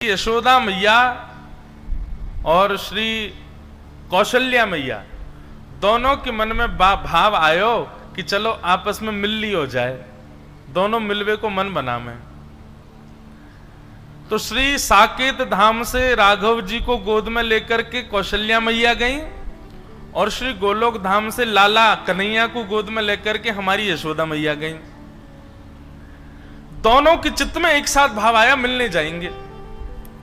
यशोदा मैया और श्री कौशल्या मैया दोनों के मन में भाव आयो कि चलो आपस में मिल ली हो जाए, दोनों मिलवे को मन बना में। तो श्री साकेत धाम से राघव जी को गोद में लेकर के कौशल्या मैया गई और श्री गोलोक धाम से लाला कन्हैया को गोद में लेकर के हमारी यशोदा मैया गई। दोनों के चित्त में एक साथ भाव आया मिलने जाएंगे।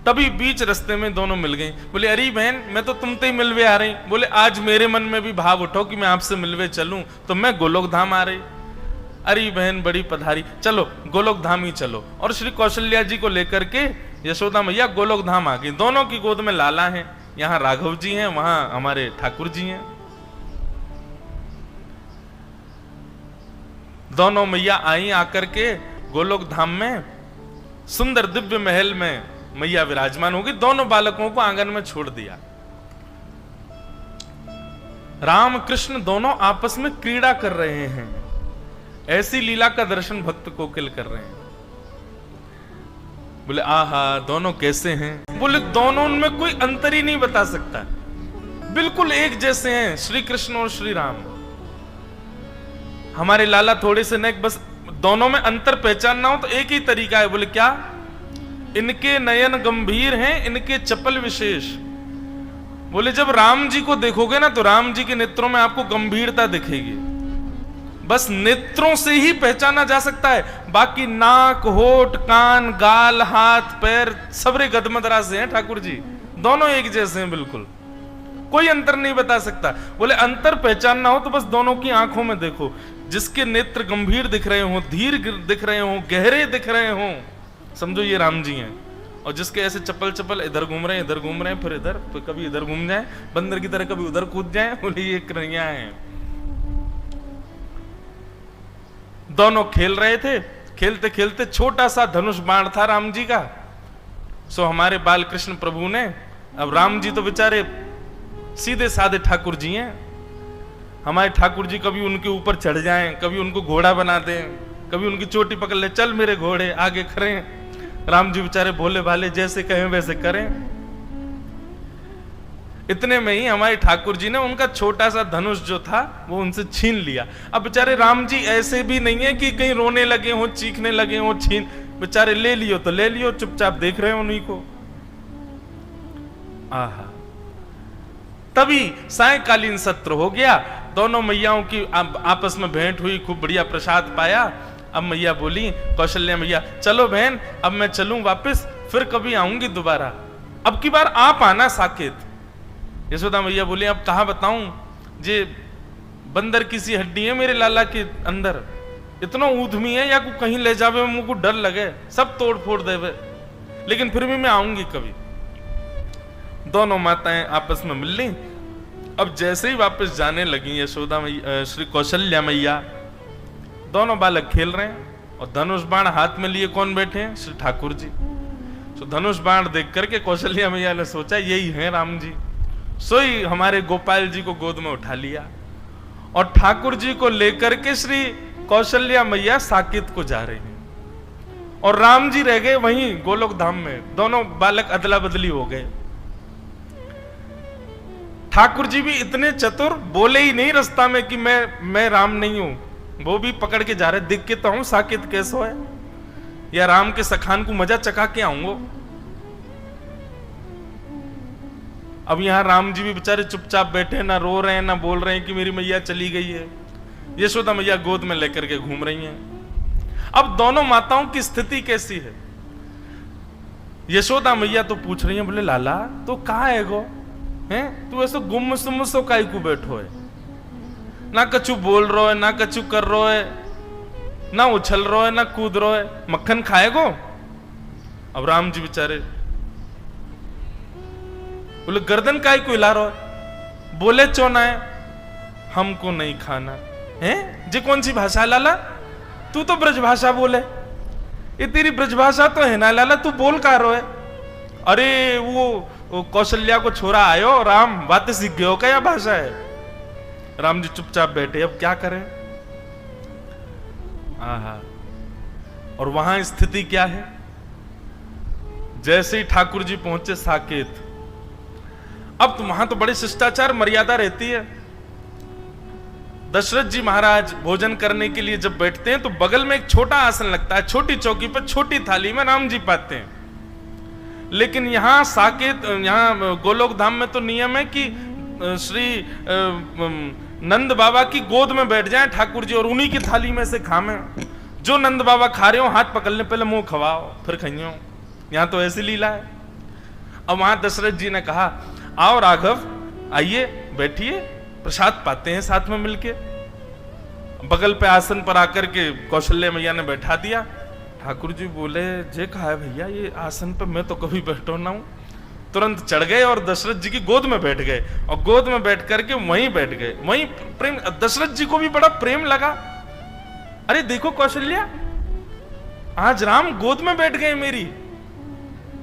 तभी बीच रास्ते में दोनों मिल गई। बोले अरे बहन मैं तो तुमसे ही मिलवे आ रही। बोले आज मेरे मन में भी भाव उठो कि मैं आपसे मिलवे चलूं, तो मैं गोलोक धाम आ रही। अरे बहन बड़ी पधारी, चलो गोलोक धाम ही चलो। और श्री कौशल्या जी को लेकर के यशोदा मैया गोलोक धाम आ गई। दोनों की गोद में लाला है, यहाँ राघव जी हैं, वहां हमारे ठाकुर जी हैं। दोनों मैया आई आकर के गोलोक धाम में सुंदर दिव्य महल में मैया विराजमान होगी। दोनों बालकों को आंगन में छोड़ दिया। राम कृष्ण दोनों आपस में क्रीड़ा कर रहे हैं। ऐसी लीला का दर्शन भक्त कोकिल कर रहे हैं। बोले आहा दोनों कैसे हैं? बोले दोनों उनमें कोई अंतर ही नहीं बता सकता, बिल्कुल एक जैसे हैं श्री कृष्ण और श्री राम। हमारे लाला थोड़े से नेक, बस दोनों में अंतर पहचानना हो तो एक ही तरीका है। बोले क्या? इनके नयन गंभीर हैं, इनके चपल विशेष। बोले जब राम जी को देखोगे ना तो राम जी के नेत्रों में आपको गंभीरता दिखेगी। बस नेत्रों से ही पहचाना जा सकता है, बाकी नाक, होठ, कान, गाल, हाथ, पैर सबरे गदमदरा से हैं ठाकुर जी। दोनों एक जैसे हैं, बिल्कुल कोई अंतर नहीं बता सकता। बोले अंतर पहचानना हो तो बस दोनों की आंखों में देखो। जिसके नेत्र गंभीर दिख रहे हो, धीर दिख रहे हो, गहरे दिख रहे हो, समझो ये राम जी हैं। और जिसके ऐसे चप्पल चप्पल इधर घूम रहे हैं, इधर घूम रहे हैं, फिर इधर, तो कभी इधर घूम जाए बंदर की तरह, कभी उधर कूद जाए, बोले ये कन्हैया हैं। दोनों खेल रहे थे। खेलते खेलते छोटा सा धनुष बाण था राम जी का। सो हमारे बाल कृष्ण प्रभु ने, अब राम जी तो बेचारे सीधे साधे ठाकुर जी हैं। हमारे ठाकुर जी कभी उनके ऊपर चढ़ जाएं, कभी उनको घोड़ा बना दें, कभी उनकी चोटी पकड़ ले, चल मेरे घोड़े आगे खड़े। राम जी बेचारे भोले भाले, जैसे कहें वैसे करें। इतने में ही हमारे ठाकुर जी ने उनका छोटा सा धनुष जो था वो उनसे छीन लिया। अब बेचारे राम जी ऐसे भी नहीं है कि कहीं रोने लगे हो, चीखने लगे हो, छीन, बेचारे ले लियो तो ले लियो, चुपचाप देख रहे हो उन्हीं को। आहा, तभी सायकालीन सत्र हो गया। दोनों मैयाओं की आपस में भेंट हुई, खूब बढ़िया प्रसाद पाया। अब मैया बोली, कौशल्या मैया चलो बहन अब मैं चलूं वापस, फिर कभी आऊंगी दोबारा, अब की बार आप आना साकेत। यशोदा मैया बोली अब कहा बताऊं, जे बंदर की सी हड्डी है मेरे लाला के अंदर, इतना ऊधमी है या को कहीं ले जावे मुझको डर लगे, सब तोड़ फोड़ देवे, लेकिन फिर भी मैं आऊंगी कभी। दोनों माताएं आपस में मिल ली। अब जैसे ही वापस जाने लगी यशोदा मैया, श्री कौशल्या मैया, दोनों बालक खेल रहे हैं और धनुष बाण हाथ में लिए कौन बैठे हैं? श्री ठाकुर जी। तो धनुष बाण देख करके कौशल्या मैया ने सोचा यही है राम जी। सोई हमारे गोपाल जी को गोद में उठा लिया और ठाकुर जी को लेकर के श्री कौशल्या मैया साकेत को जा रही हैं और राम जी रह गए वहीं गोलोक धाम में। दोनों बालक अदला बदली हो गए। ठाकुर जी भी इतने चतुर, बोले ही नहीं रास्ता में कि मैं राम नहीं हूं, वो भी पकड़ के जा रहे, दिख के तो हूं साकेत कैसो है, या राम के सखान को मजा चखा के आऊंगो। अब यहां राम जी भी बेचारे चुपचाप बैठे, ना रो रहे हैं ना बोल रहे हैं कि मेरी मैया चली गई है। यशोदा मैया गोद में लेकर के घूम रही हैं। अब दोनों माताओं की स्थिति कैसी है? यशोदा मैया तो पूछ रही है, बोले लाला तो कहाँ है गो हैं, तू ऐसा गुम सुम सो काई को बैठो है, ना कछु बोल रो है, ना कछु कर रो है, ना उछल रो है, ना कूद रो है, मक्खन खाएगो? अब राम जी बेचारे बोले गर्दन काय को हिला रो है, बोले चोना है हमको नहीं खाना है। जी कौन सी भाषा लाला? तू तो ब्रज भाषा बोले, ये तेरी ब्रज भाषा तो है ना लाला, तू बोल का रो है? अरे वो कौशल्या को छोरा आयो राम, बातें सीख गयो क्या भाषा है? राम जी चुपचाप बैठे, अब क्या करें। आहा, और वहां स्थिति क्या है? जैसे ही ठाकुर जी पहुंचे साकेत, अब तो वहां तो बड़े शिष्टाचार मर्यादा रहती है। दशरथ जी महाराज भोजन करने के लिए जब बैठते हैं तो बगल में एक छोटा आसन लगता है, छोटी चौकी पर छोटी थाली में राम जी पाते हैं। लेकिन यहाँ साकेत, यहाँ गोलोक धाम में तो नियम है कि श्री नंद बाबा की गोद में बैठ जाएं ठाकुर जी और उन्हीं की थाली में से खाएं। जो नंद बाबा खा रहे हो हाथ पकड़ने पहले मुंह खवाओ फिर खाइयो। यहाँ तो ऐसी लीला है। अब वहां दशरथ जी ने कहा, आओ राघव, आइए बैठिए, प्रसाद पाते हैं साथ में मिलके। बगल पे आसन पर आकर के कौशल्या मैया ने बैठा दिया। ठाकुर जी बोले, जे कहा है भैया, ये आसन पे मैं तो कभी बैठो ना हूं। तुरंत चढ़ गए और दशरथ जी की गोद में बैठ गए और गोद में बैठ करके वहीं बैठ गए। वहीं प्रेम, दशरथ जी को भी बड़ा प्रेम लगा। अरे देखो कौशल्या, आज राम गोद में बैठ गए मेरी।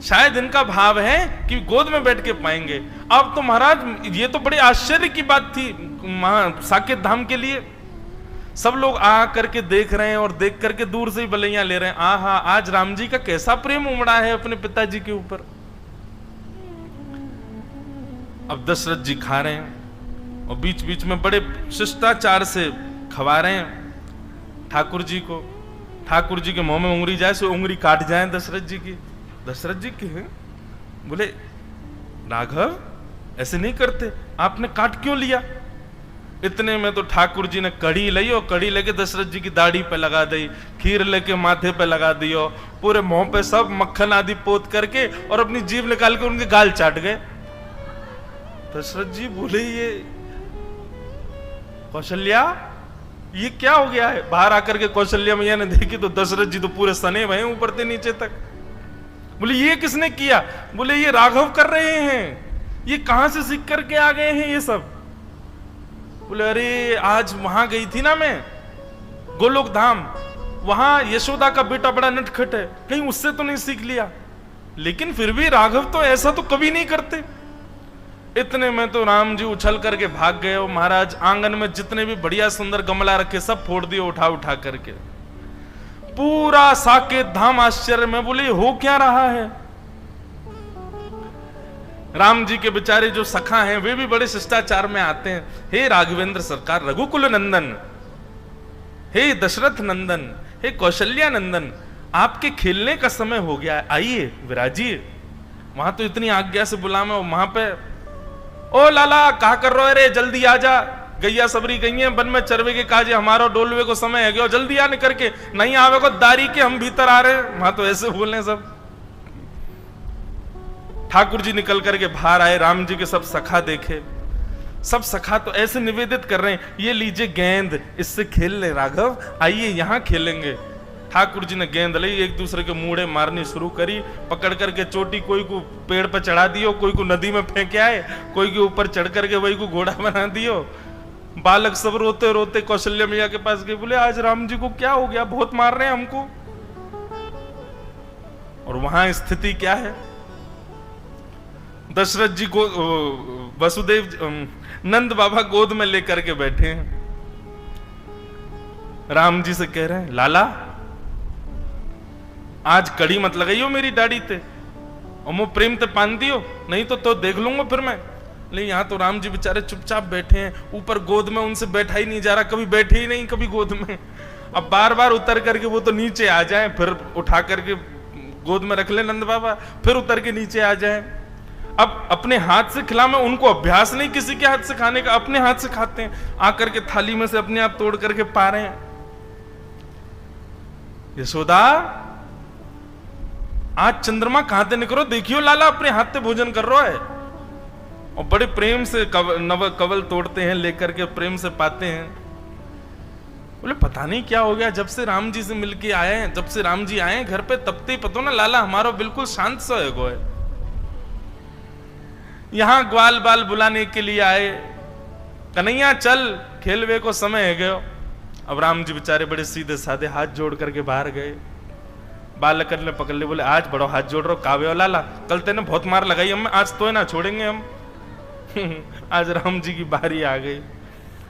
शायद इनका भाव है कि गोद में बैठ के पाएंगे। अब तो महाराज ये तो बड़े आश्चर्य की बात थी साकेत धाम के लिए। सब लोग आ करके देख रहे हैं और देख करके दूर से ही बलैया ले रहे हैं। आहा, आज राम जी का कैसा प्रेम उमड़ा है अपने पिताजी के ऊपर। अब दशरथ जी खा रहे हैं और बीच बीच में बड़े शिष्टाचार से खवा रहे हैं ठाकुर जी को। ठाकुर जी के मुंह में उंगली जाए सो उंगली काट जाए दशरथ जी की। दशरथ जी के बोले, राघव ऐसे नहीं करते, आपने काट क्यों लिया। इतने में तो ठाकुर जी ने कड़ी ली और कड़ी लेके दशरथ जी की दाढ़ी पे लगा दी, खीर लेके माथे पे लगा दियो, पूरे मुंह पे सब मक्खन आदि पोत करके और अपनी जीभ निकाल के उनके गाल चाट गए। दशरथ जी बोले, ये कौशल्या ये क्या हो गया है। बाहर आकर के कौशल्या मैया ने देखी तो दशरथ जी तो पूरे सने हुए ऊपर से नीचे तक। बोले, ये किसने किया। बोले, ये राघव कर रहे हैं। ये कहां से सीख करके आ गए हैं ये सब। बोले, अरे आज वहां गई थी ना मैं गोलोक धाम, वहां यशोदा का बेटा बड़ा नटखट है, कहीं उससे तो नहीं सीख लिया। लेकिन फिर भी राघव तो ऐसा तो कभी नहीं करते। इतने में तो राम जी उछल करके भाग गए और महाराज आंगन में जितने भी बढ़िया सुंदर गमला रखे सब फोड़ दिए उठा उठा करके। पूरा साकेत धाम आश्चर्य में। बोले, हो क्या रहा है। राम जी के बेचारे जो सखा हैं वे भी बड़े शिष्टाचार में आते हैं। हे राघवेंद्र सरकार, रघुकुल नंदन, हे दशरथ नंदन, हे कौशल्या नंदन, आपके खेलने का समय हो गया है, आइए विराजिए। वहां तो इतनी आज्ञा से बुला में, वहां पे ओ लाला कहा कर रहे रे, जल्दी आ जा, गैया सबरी गई है बन में चरवे के काजे, हमारा डोलवे को समय है गया, जल्दी आने करके, नहीं आवे को दारी के हम भीतर आ रहे। वहां तो ऐसे बोलने सब। ठाकुर जी निकल करके बाहर आए, राम जी के सब सखा देखे। सब सखा तो ऐसे निवेदित कर रहे हैं, ये लीजिए गेंद, इससे खेल ले राघव, आइए यहां खेलेंगे। ठाकुर जी ने गेंद ली, एक दूसरे के मुड़े मारनी शुरू करी, पकड़ करके चोटी कोई को पेड़ पर चढ़ा दियो, कोई को नदी में फेंके आए, कोई के ऊपर चढ़ करके वही को घोड़ा बना दियो। बालक सब रोते रोते कौशल्या मैया के पास गए। बोले, आज राम जी को क्या हो गया, बहुत मार रहे हैं हमको। और वहां स्थिति क्या है, दशरथ जी को वसुदेव नंद बाबा गोद में लेकर के बैठे हैं। राम जी से कह रहे हैं, लाला आज कड़ी मत लगाइयो मेरी दाढ़ी ते और मुझे प्रेम ते पान दियो, नहीं तो देख लूंगा फिर मैं। लेकिन यहाँ तो राम जी बेचारे चुपचाप बैठे हैं, ऊपर गोद में उनसे बैठा ही नहीं जा रहा, कभी बैठे ही नहीं कभी गोद में। अब बार बार उतर करके वो तो नीचे आ जाए, फिर उठा करके गोद में रख ले नंद बाबा, फिर उतर के नीचे आ जाए। अब अपने हाथ से खिला में उनको अभ्यास नहीं किसी के हाथ से खाने का, अपने हाथ से खाते हैं, आकर के थाली में से अपने आप तोड़ करके पा रहे हैं। यशोदा आज चंद्रमा कहां से निकलो, देखियो लाला अपने हाथ से भोजन कर रहा है। और बड़े प्रेम से नव कवल तोड़ते हैं, लेकर के प्रेम से पाते हैं। बोले, पता नहीं क्या हो गया, जब से राम जी से मिलके आए हैं, जब से राम जी आए हैं घर पे, तब ते पतो ना लाला हमारा बिल्कुल शांत सा है। यहां ग्वाल बाल बुलाने के लिए आए, कन्हैया चल खेलवे को समय है गयो। अब राम जी बेचारे बड़े सीधे साधे हाथ जोड़ करके बाहर गए। बालक ने पकड़ ले, बोले, आज बड़ो हाथ जोड़ रहा कावे हो लाला, कल तेने बहुत मार लगाई हम, आज तो ना छोड़ेंगे हम। आज राम जी की बारी आ गई।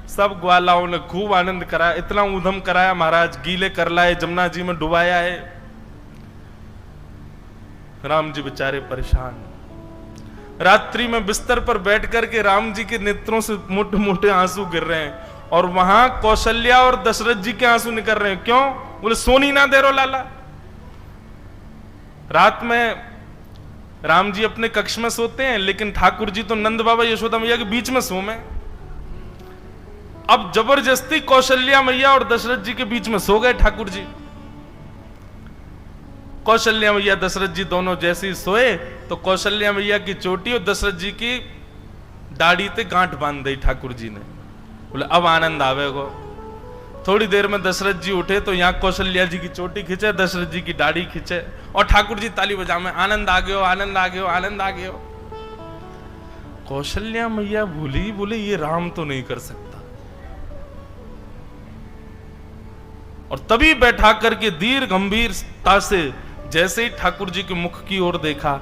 सब ग्वालाओं ने खूब आनंद कराया, इतना ऊधम कराया महाराज, गीले कर लाए, जमुना जी में डुबाया है। राम जी बेचारे परेशान। रात्रि में बिस्तर पर बैठ करके राम जी के नेत्रों से मोटे मोटे आंसू गिर रहे हैं, और वहां कौशल्या और दशरथ जी के आंसू निकल रहे हैं। क्यों? बोले सोनी ना दे रो लाला। रात में राम जी अपने कक्ष में सोते हैं, लेकिन ठाकुर जी तो नंद बाबा यशोदा मैया के बीच में सोए। अब जबरदस्ती कौशल्या मैया और दशरथ जी के बीच में सो गए ठाकुर जी। कौशल्या मैया दशरथ जी दोनों जैसे ही सोए तो कौशल्या मैया की चोटी और दशरथ जी की दाढ़ी ते गांठ बांध दी ठाकुर जी ने। बोले अब आनंद आवेगो। थोड़ी देर में दशरथ जी उठे तो यहाँ कौशल्या जी की चोटी खींचे, दशरथ जी की दाढ़ी खींचे, और ठाकुर जी ताली बजा में आनंद आ गयो, आनंद आ गयो, आनंद आ गयो। कौशल्या मैया भूली, बोले ये राम तो नहीं कर सकता। और तभी बैठा करके धीर गंभीरता से जैसे ही ठाकुर जी के मुख की ओर देखा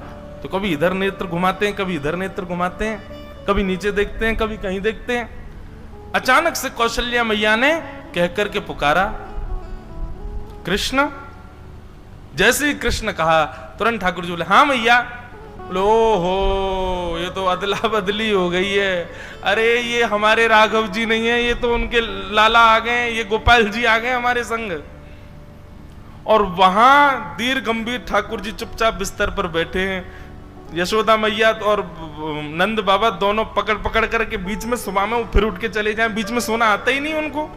तो कभी इधर नेत्र घुमाते हैं, कभी इधर नेत्र घुमाते हैं, कभी नीचे देखते हैं, कभी कहीं देखते हैं। अचानक से कौशल्या मैया ने कह करके पुकारा, कृष्ण। जैसे ही कृष्ण कहा तुरंत ठाकुर जी बोले हाँ मैया। बोले ओहो, ये तो अदला बदली हो गई है। अरे ये हमारे राघव जी नहीं है, ये तो उनके लाला आ गए, ये गोपाल जी आ गए हमारे संग। और वहां धीर गंभीर ठाकुर जी चुपचाप बिस्तर पर बैठे हैं। यशोदा मैया और नंद बाबा दोनों पकड़ पकड़ करके बीच में सुबह में फिर उठ के चले जाएं, बीच में सोना आता ही नहीं उनको।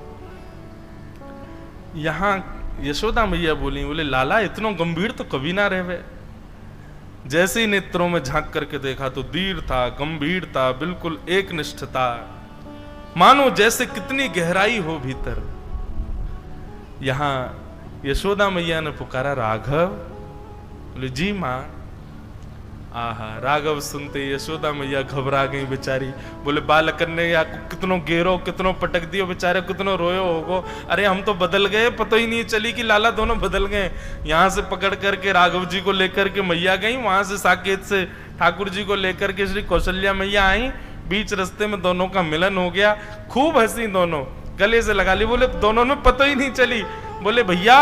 यहां यशोदा मैया बोली, बोले लाला इतना गंभीर तो कभी ना रहे। जैसे ही नेत्रों में झांक करके देखा तो धीर था, गंभीर था, बिल्कुल एक निष्ठता, मानो जैसे कितनी गहराई हो भीतर। यहां यशोदा मैया ने पुकारा राघव। बोले जी मां। आहा, राघव सुनते यशोदा मैया घबरा गई बेचारी। बोले बालकन ने या कितनों गेरो, कितनों पटक दियो बेचारे, कितनों रोयो होगो। अरे हम तो बदल गए, पता ही नहीं चली कि लाला दोनों बदल गए। यहां से पकड़ करके राघव जी को लेकर के मैया गई, वहां से साकेत से ठाकुर जी को लेकर के श्री कौशल्या मैया आई। बीच रास्ते में दोनों का मिलन हो गया, खूब हंसी, दोनों गले से लगा ली। बोले दोनों में पता ही नहीं चली। बोले भैया,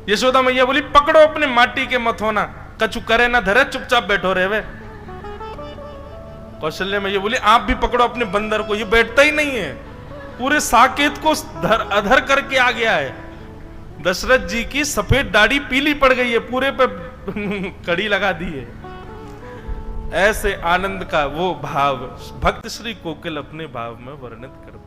यशोदा मैया बोली पकड़ो अपने माटी के मत होना, कछु करे ना धरे, चुपचाप बैठो रहे वे। कौशल्या मैया बोली आप भी पकड़ो अपने बंदर को, ये बैठता ही नहीं है, पूरे साकेत को अधर करके आ गया है। दशरथ जी की सफेद दाढ़ी पीली पड़ गई है, पूरे पे कड़ी लगा दी है। ऐसे आनंद का वो भाव भक्त श्री कोकिल अपने भाव में वर्णित करते